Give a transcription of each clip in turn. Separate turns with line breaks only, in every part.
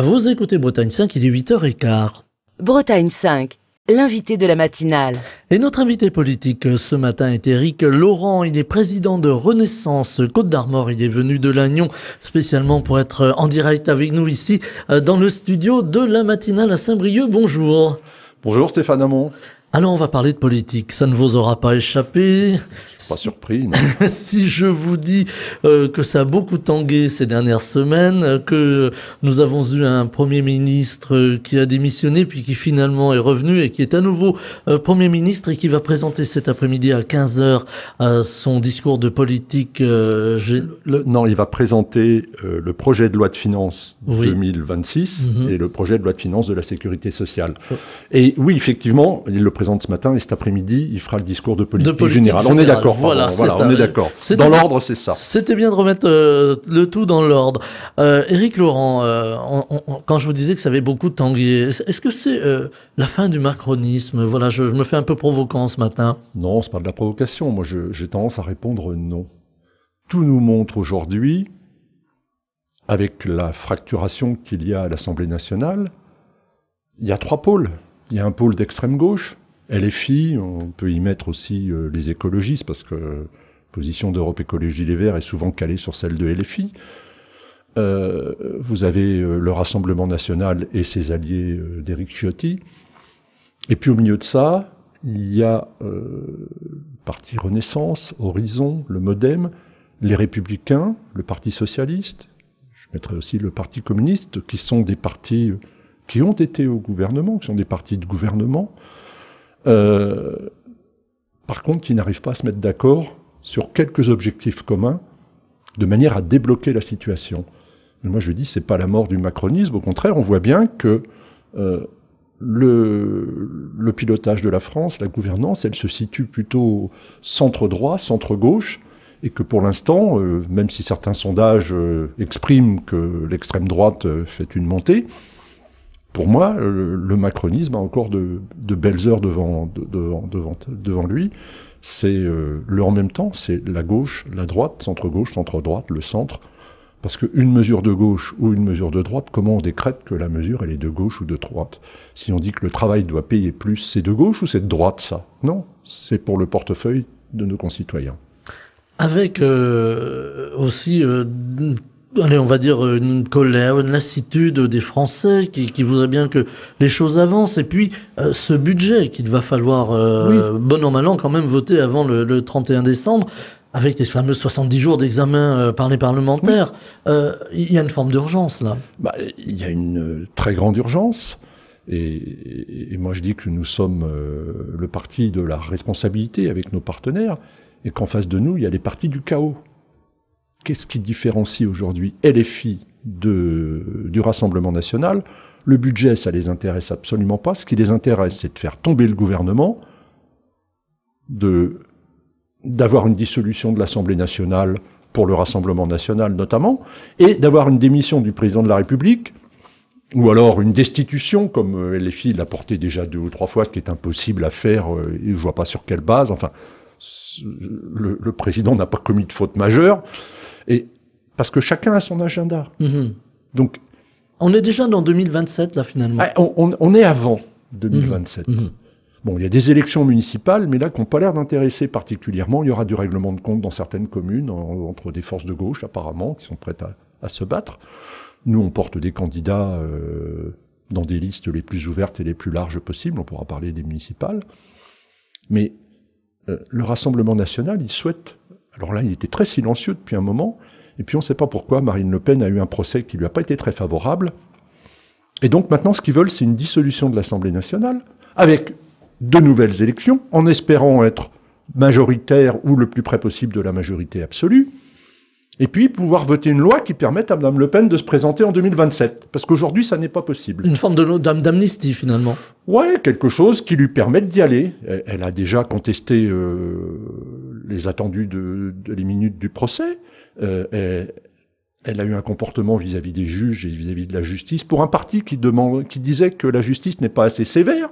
Vous écoutez Bretagne 5, il est 8h15.
Bretagne 5, l'invité de la matinale.
Et notre invité politique ce matin est Éric Laurent. Il est président de Renaissance Côte d'Armor. Il est venu de Lannion spécialement pour être en direct avec nous ici dans le studio de la matinale à Saint-Brieuc. Bonjour.
Bonjour Stéphane Hamon.
Alors on va parler de politique, ça ne vous aura pas échappé.
Je suis pas surpris. Non.
Si je vous dis que ça a beaucoup tangué ces dernières semaines, que nous avons eu un Premier ministre qui a démissionné puis qui finalement est revenu et qui est à nouveau Premier ministre et qui va présenter cet après-midi à 15h son discours de politique.
Non, il va présenter le projet de loi de finances 2026 et le projet de loi de finances de la sécurité sociale. Et oui, effectivement, il le présente ce matin et cet après-midi, il fera le discours de politique générale. On est d'accord. Voilà, on est d'accord. Dans l'ordre, c'est ça.
C'était bien de remettre le tout dans l'ordre. Éric Laurent, quand je vous disais que ça avait beaucoup tangué, est-ce que c'est la fin du macronisme? Voilà, je me fais un peu provoquant ce matin.
Non, c'est pas de la provocation. Moi, j'ai tendance à répondre non. Tout nous montre aujourd'hui, avec la fracturation qu'il y a à l'Assemblée nationale, il y a trois pôles. Il y a un pôle d'extrême gauche, LFI, on peut y mettre aussi les écologistes, parce que la position d'Europe Écologie Les Verts est souvent calée sur celle de LFI. Vous avez le Rassemblement National et ses alliés d'Éric Ciotti. Et puis au milieu de ça, il y a le Parti Renaissance, Horizon, le MoDem, les Républicains, le Parti Socialiste, je mettrai aussi le Parti Communiste, qui sont des partis qui ont été au gouvernement, qui sont des partis de gouvernement, par contre qui n'arrivent pas à se mettre d'accord sur quelques objectifs communs, de manière à débloquer la situation. Mais moi je dis, c'est pas la mort du macronisme, au contraire, on voit bien que le pilotage de la France, la gouvernance, elle se situe plutôt centre-droit, centre-gauche, et que pour l'instant, même si certains sondages expriment que l'extrême droite fait une montée, pour moi, le macronisme a encore de belles heures devant lui. C'est le en même temps, c'est la gauche, la droite, centre-gauche, centre-droite, le centre. Parce qu'une mesure de gauche ou une mesure de droite, comment on décrète que la mesure, elle est de gauche ou de droite? Si on dit que le travail doit payer plus, c'est de gauche ou c'est de droite, ça? Non, c'est pour le portefeuille de nos concitoyens.
Avec aussi... allez, on va dire une colère, une lassitude des Français qui voudraient bien que les choses avancent. Et puis, ce budget qu'il va falloir, bon an, mal an, quand même voter avant le 31 décembre, avec les fameux 70 jours d'examen par les parlementaires. Il y a une forme d'urgence, là.
Il y a une très grande urgence. Et moi, je dis que nous sommes le parti de la responsabilité avec nos partenaires, et qu'en face de nous, il y a les partis du chaos. Qu'est-ce qui différencie aujourd'hui LFI du Rassemblement National? Le budget, ça les intéresse absolument pas. Ce qui les intéresse, c'est de faire tomber le gouvernement, d'avoir une dissolution de l'Assemblée nationale pour le Rassemblement National notamment, et d'avoir une démission du président de la République, ou alors une destitution, comme LFI l'a porté déjà 2 ou 3 fois, ce qui est impossible à faire, et je vois pas sur quelle base. Enfin, le président n'a pas commis de faute majeure. Et parce que chacun a son agenda. Donc,
on est déjà dans 2027, là, finalement.
On est avant 2027. Bon, il y a des élections municipales, mais là, qui n'ont pas l'air d'intéresser particulièrement. Il y aura du règlement de compte dans certaines communes, entre des forces de gauche, apparemment, qui sont prêtes à se battre. Nous, on porte des candidats dans des listes les plus ouvertes et les plus larges possibles. On pourra parler des municipales. Mais le Rassemblement national, il souhaite... Alors là, il était très silencieux depuis un moment, et puis on ne sait pas pourquoi Marine Le Pen a eu un procès qui lui a pas été très favorable. Et donc maintenant, ce qu'ils veulent, c'est une dissolution de l'Assemblée nationale, avec de nouvelles élections, en espérant être majoritaire ou le plus près possible de la majorité absolue, et puis pouvoir voter une loi qui permette à Mme Le Pen de se présenter en 2027. Parce qu'aujourd'hui, ça n'est pas possible.
Une forme d'amnistie, finalement.
Ouais, quelque chose qui lui permette d'y aller. Elle a déjà contesté les attendus les minutes du procès. Elle a eu un comportement vis-à-vis des juges et vis-à-vis de la justice pour un parti qui disait que la justice n'est pas assez sévère.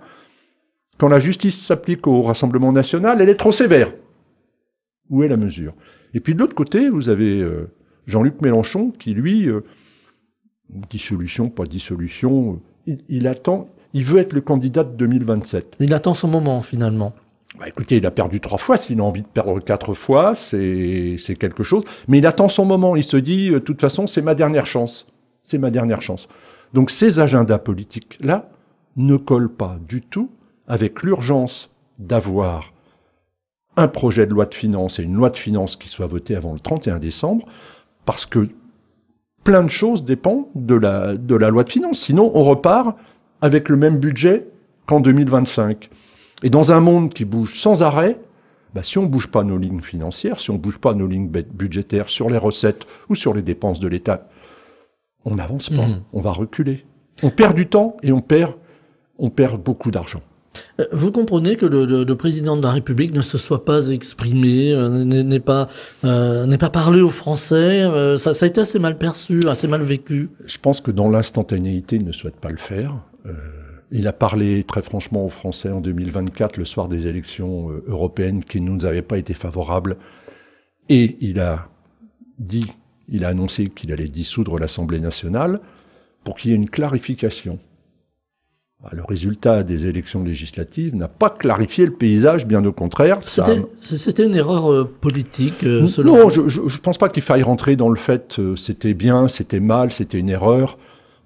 Quand la justice s'applique au Rassemblement national, elle est trop sévère. Où est la mesure? Et puis de l'autre côté, vous avez Jean-Luc Mélenchon qui, lui, dissolution, pas dissolution, il attend, il veut être le candidat de 2027.
Il attend son moment, finalement.
Bah, écoutez, il a perdu 3 fois, s'il a envie de perdre 4 fois, c'est quelque chose. Mais il attend son moment, il se dit, de toute façon, c'est ma dernière chance. C'est ma dernière chance. Donc ces agendas politiques-là ne collent pas du tout avec l'urgence d'avoir un projet de loi de finances et une loi de finances qui soit votée avant le 31 décembre, parce que plein de choses dépendent de la loi de finances. Sinon, on repart avec le même budget qu'en 2025. Et dans un monde qui bouge sans arrêt, bah, si on ne bouge pas nos lignes financières, si on ne bouge pas nos lignes budgétaires sur les recettes ou sur les dépenses de l'État, on n'avance pas, on va reculer. On perd du temps et on perd beaucoup d'argent.
Vous comprenez que le président de la République ne se soit pas exprimé, n'ait pas parlé aux Français. Ça a été assez mal perçu, assez mal vécu.
Je pense que dans l'instantanéité, il ne souhaite pas le faire. Il a parlé très franchement aux Français en 2024, le soir des élections européennes, qui ne nous avaient pas été favorables. Et il a annoncé qu'il allait dissoudre l'Assemblée nationale pour qu'il y ait une clarification. Le résultat des élections législatives n'a pas clarifié le paysage, bien au contraire.
C'était une erreur politique, selon
Non,
vous?
je ne pense pas qu'il faille rentrer dans le fait c'était bien, c'était mal, c'était une erreur.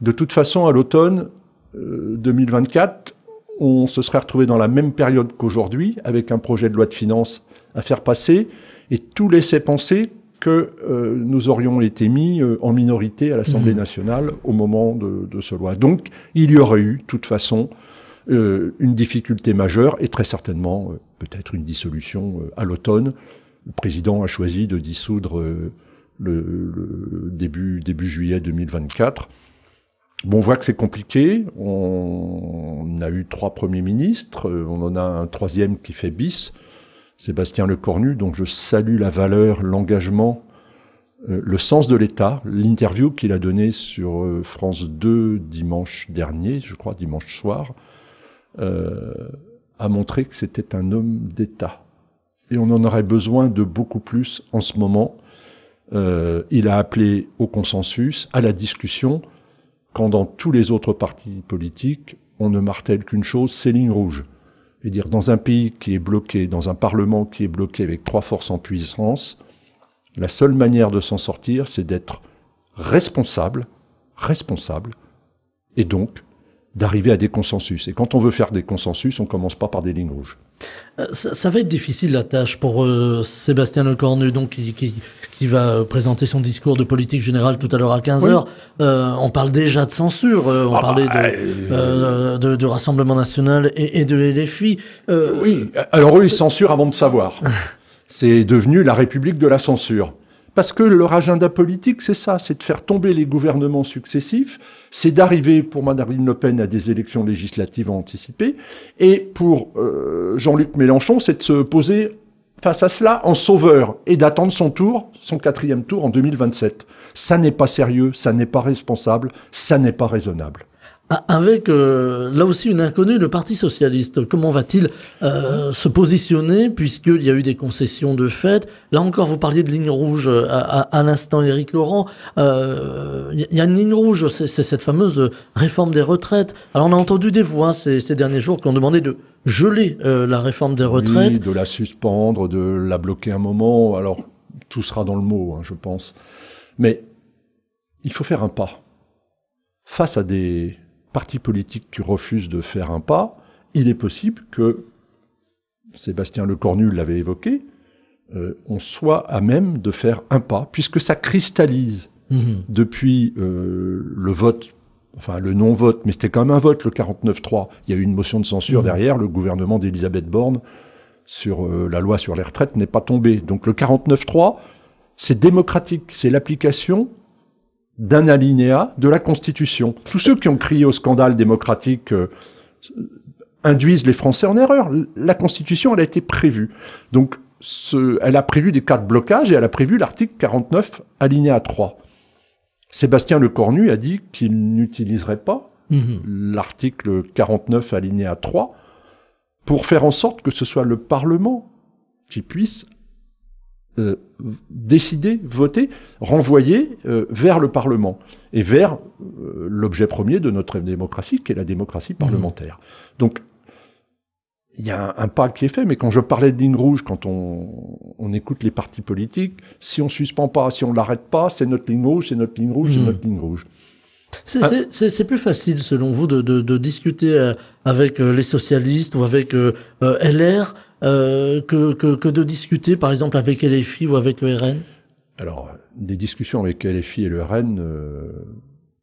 De toute façon, à l'automne 2024, on se serait retrouvé dans la même période qu'aujourd'hui, avec un projet de loi de finances à faire passer, et tout laissait penser que nous aurions été mis en minorité à l'Assemblée nationale au moment de ce loi. Donc, il y aurait eu, de toute façon, une difficulté majeure et très certainement peut-être une dissolution à l'automne. Le président a choisi de dissoudre le début juillet 2024. Bon, on voit que c'est compliqué. On a eu 3 premiers ministres. On en a un 3e qui fait bis. Sébastien Lecornu, donc je salue la valeur, l'engagement, le sens de l'État. L'interview qu'il a donnée sur France 2 dimanche dernier, je crois dimanche soir, a montré que c'était un homme d'État. Et on en aurait besoin de beaucoup plus en ce moment. Il a appelé au consensus, à la discussion, quand dans tous les autres partis politiques, on ne martèle qu'une chose, c'est ligne rouge. Et dire, dans un pays qui est bloqué, dans un parlement qui est bloqué avec 3 forces en puissance, la seule manière de s'en sortir, c'est d'être responsable, et donc d'arriver à des consensus. Et quand on veut faire des consensus, on commence pas par des lignes rouges.
Ça va être difficile la tâche pour Sébastien Lecornu, donc qui va présenter son discours de politique générale tout à l'heure à 15h. Oui. On parle déjà de censure, on parlait de Rassemblement National et de LFI.
Oui, alors eux, ils censurent avant de savoir. C'est devenu la République de la censure. Parce que leur agenda politique, c'est ça, c'est de faire tomber les gouvernements successifs, c'est d'arriver pour Marine Le Pen à des élections législatives anticipées, et pour Jean-Luc Mélenchon, c'est de se poser face à cela en sauveur, et d'attendre son 4e tour en 2027. Ça n'est pas sérieux, ça n'est pas responsable, ça n'est pas raisonnable.
Avec là aussi une inconnue, le Parti socialiste, comment va-t-il se positionner, puisqu'il y a eu des concessions de fait? Là encore, vous parliez de ligne rouge à l'instant, Éric Laurent. Il y a une ligne rouge, c'est cette fameuse réforme des retraites. Alors on a entendu des voix ces derniers jours qui ont demandé de geler la réforme des retraites.
Oui, de la suspendre, de la bloquer un moment. Alors tout sera dans le mot, hein, je pense. Mais il faut faire un pas. Face à des partis politiques qui refusent de faire un pas, il est possible que, Sébastien Lecornu l'avait évoqué, on soit à même de faire un pas, puisque ça cristallise depuis le vote, enfin le non-vote, mais c'était quand même un vote, le 49-3. Il y a eu une motion de censure derrière, le gouvernement d'Elisabeth Borne sur la loi sur les retraites n'est pas tombé. Donc le 49-3, c'est démocratique, c'est l'application d'un alinéa de la Constitution. Tous ceux qui ont crié au scandale démocratique induisent les Français en erreur. La Constitution, elle a été prévue. Donc, elle a prévu des cas de blocage et elle a prévu l'article 49, alinéa 3. Sébastien Lecornu a dit qu'il n'utiliserait pas l'article 49, alinéa 3 pour faire en sorte que ce soit le Parlement qui puisse décider, voter, renvoyer vers le Parlement et vers l'objet premier de notre démocratie, qui est la démocratie parlementaire. Donc, il y a un pas qui est fait, mais quand je parlais de ligne rouge, quand on écoute les partis politiques, si on suspend pas, si on l'arrête pas, c'est notre ligne rouge, c'est notre ligne rouge, c'est notre ligne rouge.
C'est plus facile, selon vous, de discuter avec les socialistes ou avec LR que de discuter, par exemple, avec LFI ou avec le RN? Alors,
des discussions avec LFI et le RN,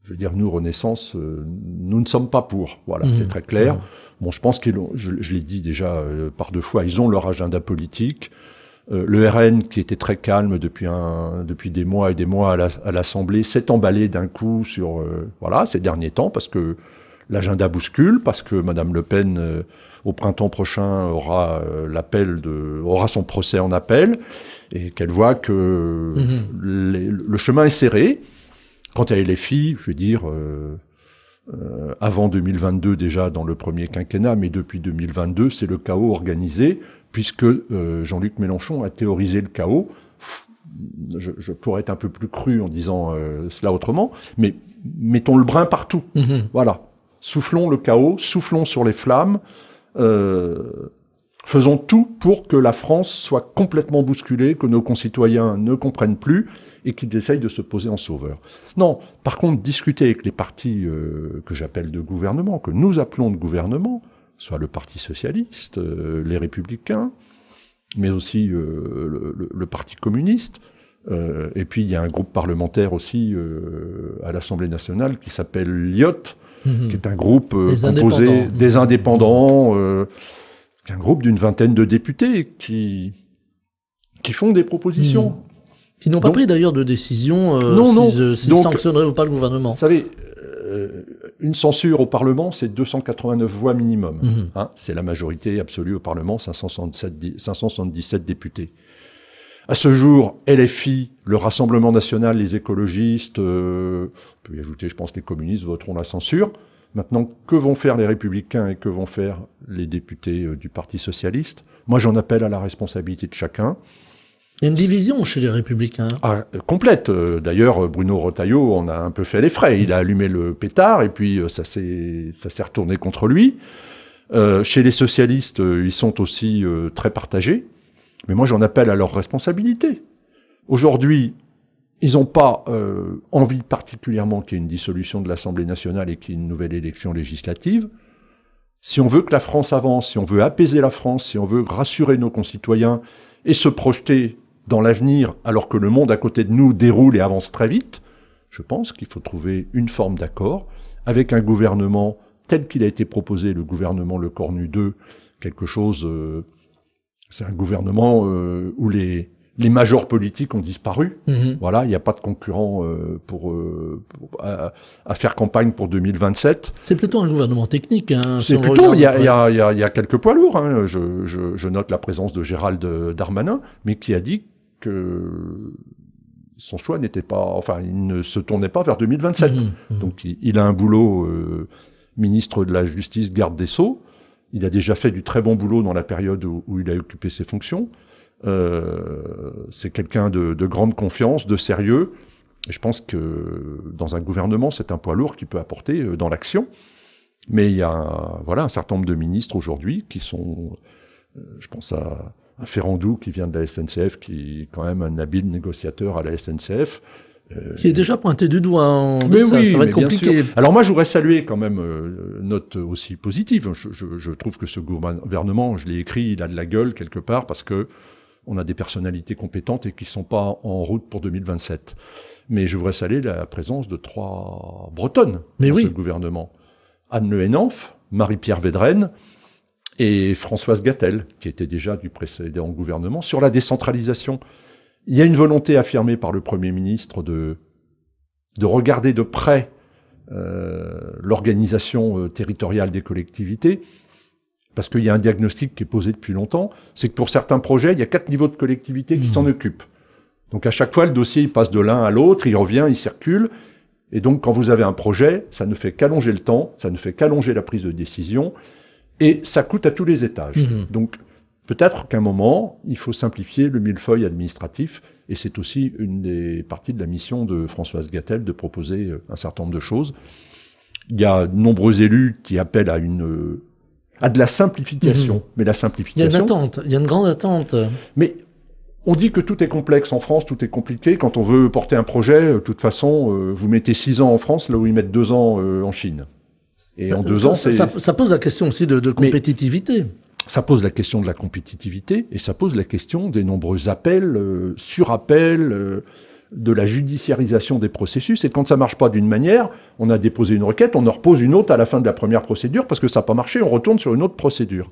je veux dire, nous, Renaissance, nous ne sommes pas pour. Voilà, c'est très clair. Bon, je pense je l'ai dit déjà par 2 fois, ils ont leur agenda politique. Le RN, qui était très calme depuis des mois et des mois à l'Assemblée, s'est emballé d'un coup sur ces derniers temps, parce que l'agenda bouscule, parce que Madame Le Pen, au printemps prochain, aura son procès en appel, et qu'elle voit que le chemin est serré. Quant à LFI, je veux dire, avant 2022 déjà dans le premier quinquennat, mais depuis 2022, c'est le chaos organisé, puisque Jean-Luc Mélenchon a théorisé le chaos. Je pourrais être un peu plus cru en disant cela autrement, mais mettons le brin partout. Voilà. Soufflons le chaos, soufflons sur les flammes, faisons tout pour que la France soit complètement bousculée, que nos concitoyens ne comprennent plus et qu'ils essayent de se poser en sauveur. Non, par contre, discuter avec les partis que j'appelle de gouvernement, que nous appelons de gouvernement, soit le Parti socialiste, les Républicains, mais aussi le Parti communiste. Et puis il y a un groupe parlementaire aussi à l'Assemblée nationale qui s'appelle l'IOT, qui est un groupe composé des indépendants, un groupe d'une vingtaine de députés qui font des propositions.
Qui n'ont pas pris d'ailleurs de décision s'ils sanctionneraient ou pas le gouvernement.
Vous savez, une censure au Parlement, c'est 289 voix minimum. C'est la majorité absolue au Parlement, 577 députés. À ce jour, LFI, le Rassemblement national, les écologistes, on peut y ajouter, je pense, les communistes voteront la censure. Maintenant, que vont faire les Républicains et que vont faire les députés du Parti socialiste? Moi, j'en appelle à la responsabilité de chacun.
Il y a une division chez les Républicains.
Complète. D'ailleurs, Bruno Retailleau en a un peu fait les frais. Il a allumé le pétard et puis ça s'est retourné contre lui. Chez les socialistes, ils sont aussi très partagés. Mais moi, j'en appelle à leur responsabilité. Aujourd'hui, ils n'ont pas envie particulièrement qu'il y ait une dissolution de l'Assemblée nationale et qu'il y ait une nouvelle élection législative. Si on veut que la France avance, si on veut apaiser la France, si on veut rassurer nos concitoyens et se projeter dans l'avenir alors que le monde à côté de nous déroule et avance très vite, je pense qu'il faut trouver une forme d'accord avec un gouvernement tel qu'il a été proposé, le gouvernement Le Cornu 2, quelque chose... c'est un gouvernement où les majors politiques ont disparu. Voilà, il n'y a pas de concurrent à faire campagne pour 2027.
C'est plutôt un gouvernement technique.
C'est plutôt, il y a quelques poids lourds. Je note la présence de Gérald Darmanin, mais qui a dit que son choix n'était pas, enfin, il ne se tournait pas vers 2027. Donc, il a un boulot ministre de la Justice, garde des Sceaux. Il a déjà fait du très bon boulot dans la période où il a occupé ses fonctions. C'est quelqu'un de grande confiance, de sérieux. Et je pense que dans un gouvernement, c'est un poids lourd qui peut apporter dans l'action. Mais il y a un certain nombre de ministres aujourd'hui qui sont... je pense à Ferrandou qui vient de la SNCF, qui est quand même un habile négociateur à la SNCF.
Qui est déjà pointé du doigt. Ça va être compliqué.
Alors moi, je voudrais saluer quand même note aussi positive. Je trouve que ce gouvernement, je l'ai écrit, il a de la gueule quelque part parce que on a des personnalités compétentes et qui sont pas en route pour 2027. Mais je voudrais saluer la présence de 3 Bretonnes dans ce gouvernement. Anne Le Henanff, Marie-Pierre Védrenne et Françoise Gatel, qui était déjà du précédent gouvernement, sur la décentralisation. Il y a une volonté affirmée par le Premier ministre de regarder de près l'organisation territoriale des collectivités, parce qu'il y a un diagnostic qui est posé depuis longtemps, c'est que pour certains projets, il y a 4 niveaux de collectivités qui s'en occupent. Donc à chaque fois, le dossier il passe de l'un à l'autre, il revient, il circule, et donc quand vous avez un projet, ça ne fait qu'allonger le temps, ça ne fait qu'allonger la prise de décision, et ça coûte à tous les étages. Donc Peut-être qu'à un moment, il faut simplifier le millefeuille administratif, et c'est aussi une des parties de la mission de Françoise Gatel de proposer un certain nombre de choses. Il y a de nombreux élus qui appellent à de la simplification, mais la simplification...
Il y a une attente, il y a une grande attente.
Mais on dit que tout est complexe en France, tout est compliqué. Quand on veut porter un projet, de toute façon, vous mettez 6 ans en France, là où ils mettent 2 ans en Chine. Et en 2 ans,
ça pose la question aussi de compétitivité.
Ça pose la question de la compétitivité, et ça pose la question des nombreux appels, surappels, de la judiciarisation des processus. Et quand ça marche pas d'une manière, on a déposé une requête, on en repose une autre à la fin de la première procédure, parce que ça n'a pas marché, on retourne sur une autre procédure.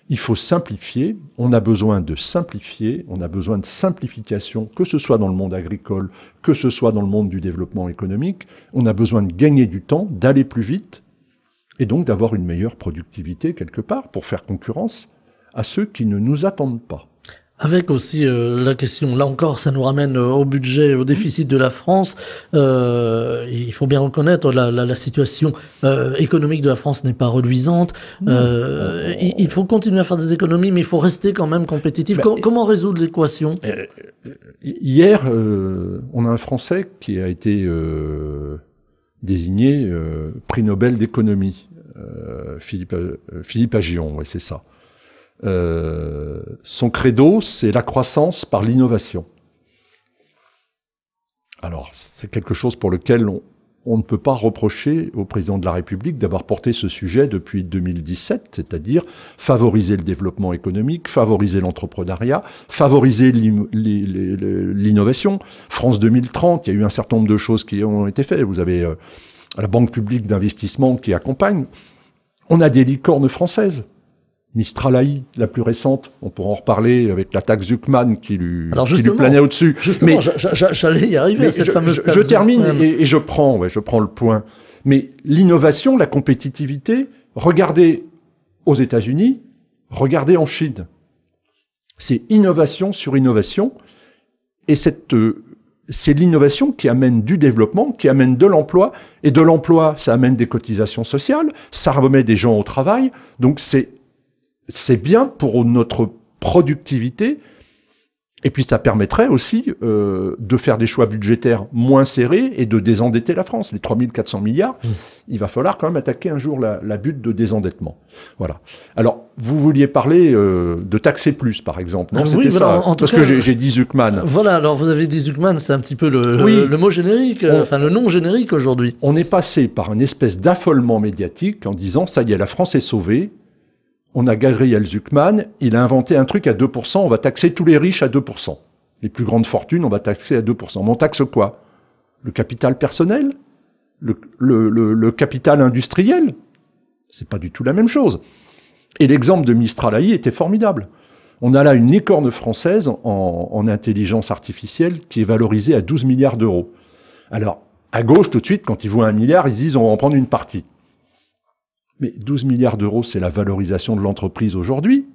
Il faut simplifier, on a besoin de simplifier, on a besoin de simplification, que ce soit dans le monde agricole, que ce soit dans le monde du développement économique. On a besoin de gagner du temps, d'aller plus vite, et donc d'avoir une meilleure productivité quelque part pour faire concurrence à ceux qui ne nous attendent pas.
Avec aussi la question, là encore, ça nous ramène au budget, au déficit de la France. Il faut bien reconnaître, la situation économique de la France n'est pas reluisante. Il faut continuer à faire des économies, mais il faut rester quand même compétitif. Comment résoudre l'équation?
Hier, on a un Français qui a été désigné prix Nobel d'économie. Philippe Aghion, ouais, c'est ça. Son credo, c'est la croissance par l'innovation. Alors, c'est quelque chose pour lequel on ne peut pas reprocher au président de la République d'avoir porté ce sujet depuis 2017, c'est-à-dire favoriser le développement économique, favoriser l'entrepreneuriat, favoriser l'innovation. France 2030, il y a eu un certain nombre de choses qui ont été faites. Vous avez la Banque publique d'investissement qui accompagne. On a des licornes françaises. Mistral AI, la plus récente, on pourra en reparler avec la taxe Zuckman qui lui planait au-dessus.
Justement, j'allais y arriver à cette fameuse taxe.
Je termine et je prends le point. Mais l'innovation, la compétitivité, regardez aux États-Unis, regardez en Chine. C'est innovation sur innovation, et c'est l'innovation qui amène du développement, qui amène de l'emploi, et de l'emploi, ça amène des cotisations sociales, ça remet des gens au travail, donc c'est bien pour notre productivité, et puis ça permettrait aussi de faire des choix budgétaires moins serrés et de désendetter la France. Les 3400 milliards, il va falloir quand même attaquer un jour la butte de désendettement. Voilà. Alors, vous vouliez parler de taxer plus, par exemple, non? C'était ça, parce que j'ai dit Zuckman.
Voilà, alors vous avez dit Zuckman, c'est un petit peu le mot générique, enfin le nom générique aujourd'hui.
On est passé par une espèce d'affolement médiatique en disant, ça y est, la France est sauvée. On a Gabriel Zuckman, il a inventé un truc à 2%, on va taxer tous les riches à 2%. Les plus grandes fortunes, on va taxer à 2%. Mais on taxe quoi? Le capital personnel? Le capital industriel? C'est pas du tout la même chose. Et l'exemple de Mistral AI était formidable. On a là une licorne française en intelligence artificielle qui est valorisée à 12 milliards d'euros. Alors, à gauche, tout de suite, quand ils voient 1 milliard, ils disent on va en prendre une partie. Mais 12 milliards d'euros, c'est la valorisation de l'entreprise aujourd'hui.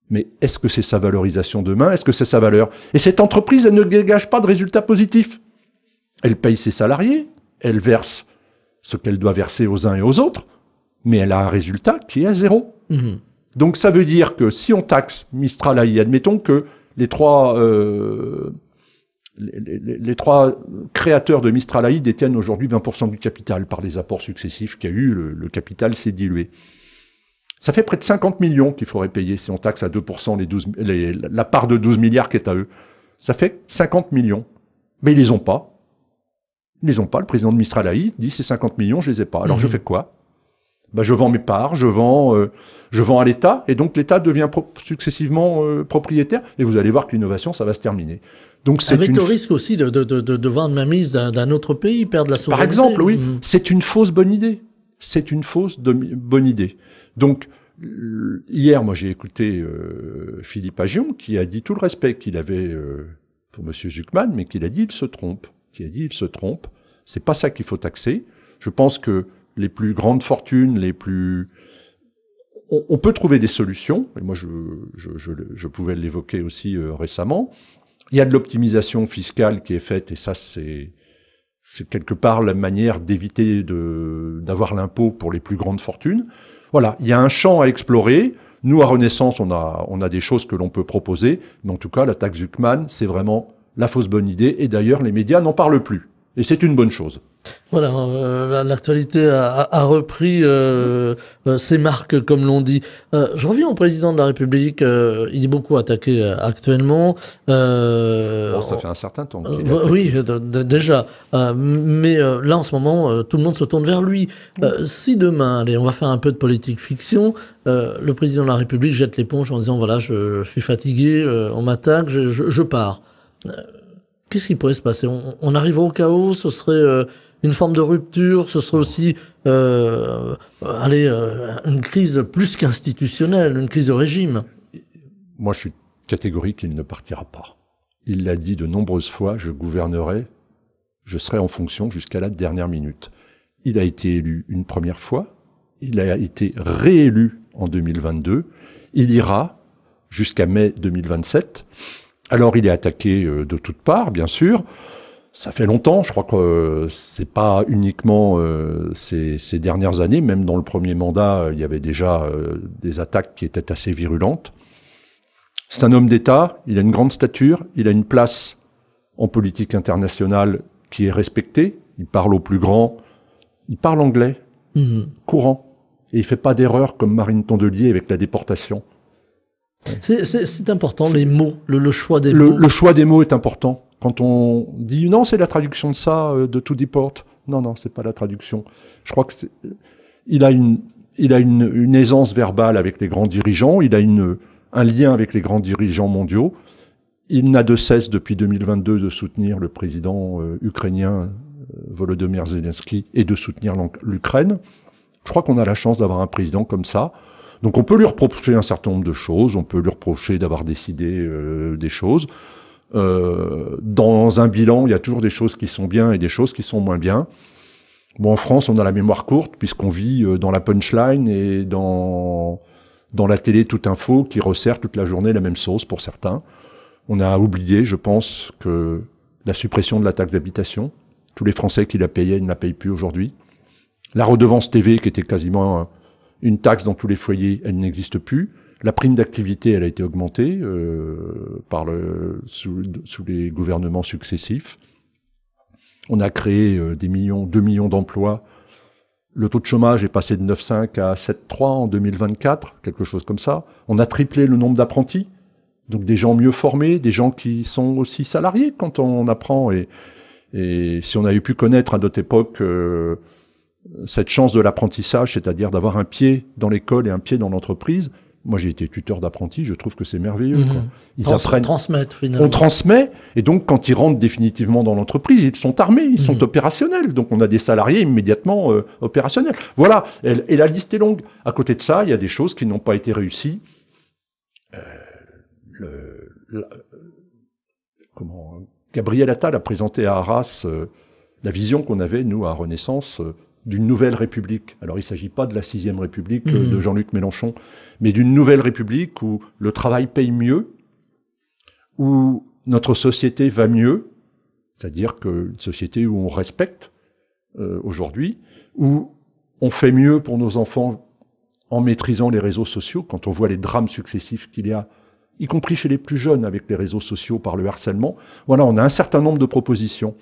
Mais est-ce que c'est sa valorisation demain? Est-ce que c'est sa valeur? Et cette entreprise, elle ne dégage pas de résultats positifs. Elle paye ses salariés, elle verse ce qu'elle doit verser aux uns et aux autres, mais elle a un résultat qui est à 0. Donc ça veut dire que si on taxe Mistral AI, admettons que les trois créateurs de Mistral AI détiennent aujourd'hui 20% du capital par les apports successifs qu'il y a eu, le capital s'est dilué. Ça fait près de 50 millions qu'il faudrait payer si on taxe à 2% la part de 12 milliards qui est à eux. Ça fait 50 millions. Mais ils les ont pas. Ils les ont pas. Le président de Mistral AI dit ces 50 millions, je les ai pas. Alors je fais quoi? Je vends mes parts, je vends à l'État, et donc l'État devient successivement propriétaire, et vous allez voir que l'innovation, ça va se terminer. Donc
avec le risque aussi de voir une mainmise d'un autre pays perdre la souveraineté.
Par exemple, oui, c'est une fausse bonne idée. C'est une fausse bonne idée. Donc, hier, moi, j'ai écouté Philippe Aghion, qui a dit tout le respect qu'il avait pour M. Zuckman, mais qu'il a dit il se trompe. C'est pas ça qu'il faut taxer. Je pense que les plus grandes fortunes, on peut trouver des solutions, et moi je pouvais l'évoquer aussi récemment. Il y a de l'optimisation fiscale qui est faite, et ça c'est quelque part la manière d'éviter d'avoir l'impôt pour les plus grandes fortunes. Voilà, il y a un champ à explorer. Nous, à Renaissance, on a des choses que l'on peut proposer, mais en tout cas, la taxe Zuckman, c'est vraiment la fausse bonne idée, et d'ailleurs, les médias n'en parlent plus. Et c'est une bonne chose.
Voilà, l'actualité a repris ses marques, comme l'on dit. Je reviens au président de la République. Il est beaucoup attaqué actuellement.
Bon, ça fait un certain temps.
Oui, déjà. Mais là, en ce moment, tout le monde se tourne vers lui. Si demain, allez, on va faire un peu de politique fiction, le président de la République jette l'éponge en disant, voilà, je suis fatigué, on m'attaque, je pars. Qu'est-ce qui pourrait se passer? On arrive au chaos, ce serait une forme de rupture, ce serait aussi une crise plus qu'institutionnelle, une crise de régime.
Moi, je suis catégorique, il ne partira pas. Il l'a dit de nombreuses fois, je gouvernerai, je serai en fonction jusqu'à la dernière minute. Il a été élu une première fois, il a été réélu en 2022, il ira jusqu'à mai 2027. Alors il est attaqué de toutes parts, bien sûr. Ça fait longtemps, je crois que c'est pas uniquement ces dernières années, même dans le premier mandat, il y avait déjà des attaques qui étaient assez virulentes. C'est un homme d'État, il a une grande stature, il a une place en politique internationale qui est respectée, il parle aux plus grands, il parle anglais, courant, et il fait pas d'erreur comme Marine Tondelier avec la déportation.
C'est important, les mots, le choix des mots.
Le choix des mots est important. Quand on dit non, c'est la traduction de ça, de to deport. Non, c'est pas la traduction. Je crois que il a une aisance verbale avec les grands dirigeants. Il a un lien avec les grands dirigeants mondiaux. Il n'a de cesse depuis 2022 de soutenir le président ukrainien Volodymyr Zelensky et de soutenir l'Ukraine. Je crois qu'on a la chance d'avoir un président comme ça. Donc on peut lui reprocher un certain nombre de choses, on peut lui reprocher d'avoir décidé des choses. Dans un bilan, il y a toujours des choses qui sont bien et des choses qui sont moins bien. Bon, en France, on a la mémoire courte, puisqu'on vit dans la punchline et dans la télé toute info qui resserre toute la journée la même sauce pour certains. On a oublié, je pense, que la suppression de la taxe d'habitation, tous les Français qui la payaient ne la payent plus aujourd'hui. La redevance TV, qui était quasiment une taxe dans tous les foyers, elle n'existe plus. La prime d'activité, elle a été augmentée sous les gouvernements successifs. On a créé 2 millions d'emplois. Le taux de chômage est passé de 9,5 à 7,3 en 2024, quelque chose comme ça. On a triplé le nombre d'apprentis, donc des gens mieux formés, des gens qui sont aussi salariés quand on apprend. Et si on avait pu connaître à notre époque cette chance de l'apprentissage, c'est-à-dire d'avoir un pied dans l'école et un pied dans l'entreprise. Moi, j'ai été tuteur d'apprentis, je trouve que c'est merveilleux. Quoi. Ils apprennent.
Transmettre, finalement.
On transmet, et donc quand ils rentrent définitivement dans l'entreprise, ils sont armés, ils sont opérationnels. Donc on a des salariés immédiatement opérationnels. Voilà, et la liste est longue. À côté de ça, il y a des choses qui n'ont pas été réussies. Gabriel Attal a présenté à Arras la vision qu'on avait, nous, à Renaissance, d'une nouvelle République. Alors il ne s'agit pas de la 6e République de Jean-Luc Mélenchon, mais d'une nouvelle République où le travail paye mieux, où notre société va mieux, c'est-à-dire une société où on respecte aujourd'hui, où on fait mieux pour nos enfants en maîtrisant les réseaux sociaux, quand on voit les drames successifs qu'il y a, y compris chez les plus jeunes avec les réseaux sociaux par le harcèlement. Voilà, on a un certain nombre de propositions.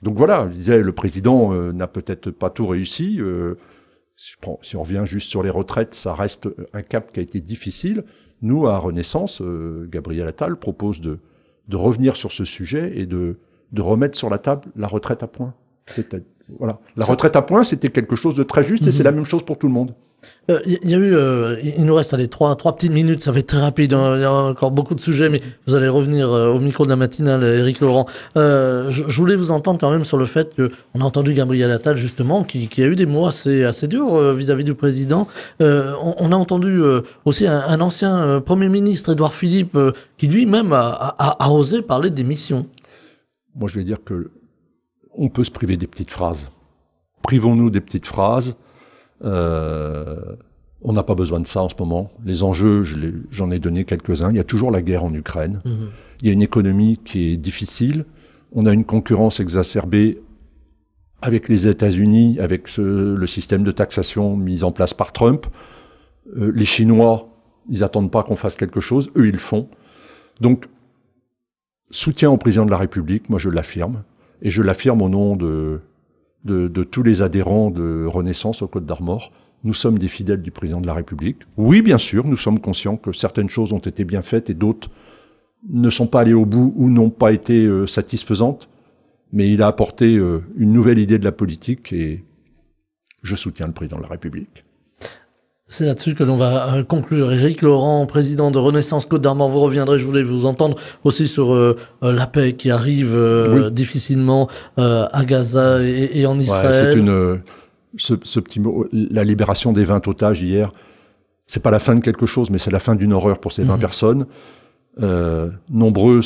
Donc voilà, je disais, le président n'a peut-être pas tout réussi. Si on revient juste sur les retraites, ça reste un cap qui a été difficile. Nous, à Renaissance, Gabriel Attal propose de revenir sur ce sujet et de remettre sur la table la retraite à points. Voilà. La retraite à points, c'était quelque chose de très juste et c'est la même chose pour tout le monde.
Il y a eu, il nous reste trois petites minutes, ça va être très rapide, hein. Il y a encore beaucoup de sujets, mais vous allez revenir au micro de la matinale, Éric Laurent. Je voulais vous entendre quand même sur le fait que on a entendu Gabriel Attal justement, qui a eu des mots assez durs vis-à-vis du président. On a entendu aussi un ancien Premier ministre, Édouard Philippe, qui lui-même a osé parler de démission.
Moi, je vais dire que on peut se priver des petites phrases. Privons-nous des petites phrases. On n'a pas besoin de ça en ce moment. Les enjeux, j'en ai donné quelques-uns. Il y a toujours la guerre en Ukraine. Il y a une économie qui est difficile. On a une concurrence exacerbée avec les États-Unis, avec le système de taxation mis en place par Trump. Les Chinois Ils attendent pas qu'on fasse quelque chose, eux ils le font. Donc, soutien au président de la République, moi je l'affirme, et je l'affirme au nom de tous les adhérents de Renaissance aux Côtes d'Armor. Nous sommes des fidèles du président de la République. Oui, bien sûr, nous sommes conscients que certaines choses ont été bien faites et d'autres ne sont pas allées au bout ou n'ont pas été satisfaisantes, mais il a apporté une nouvelle idée de la politique et je soutiens le président de la République.
C'est là-dessus que l'on va conclure. Éric Laurent, président de Renaissance Côtes d'Armor, vous reviendrez, je voulais vous entendre aussi sur la paix qui arrive oui. difficilement à Gaza et en Israël.
Ouais, ce petit mot, la libération des 20 otages hier, c'est pas la fin de quelque chose, mais c'est la fin d'une horreur pour ces 20 personnes. Nombreux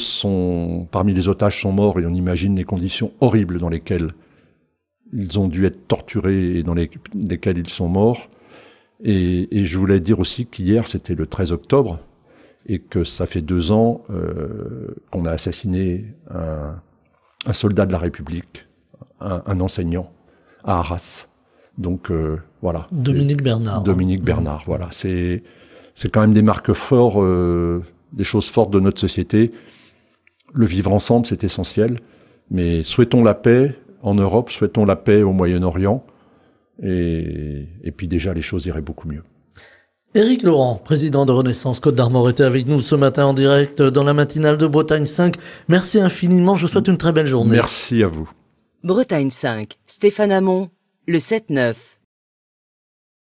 parmi les otages sont morts et on imagine les conditions horribles dans lesquelles ils ont dû être torturés et dans lesquelles ils sont morts. Et je voulais dire aussi qu'hier, c'était le 13 octobre, et que ça fait 2 ans qu'on a assassiné un soldat de la République, un enseignant, à Arras. Donc voilà.
Dominique Bernard.
Dominique Bernard, voilà. C'est quand même des marques fortes, des choses fortes de notre société. Le vivre ensemble, c'est essentiel. Mais souhaitons la paix en Europe, souhaitons la paix au Moyen-Orient. Et puis déjà, les choses iraient beaucoup mieux.
Éric Laurent, président de Renaissance Côtes d'Armor, était avec nous ce matin en direct dans la matinale de Bretagne 5. Merci infiniment, je vous souhaite une très belle journée.
Merci à vous.
Bretagne 5, Stéphane Hamon, le 7-9.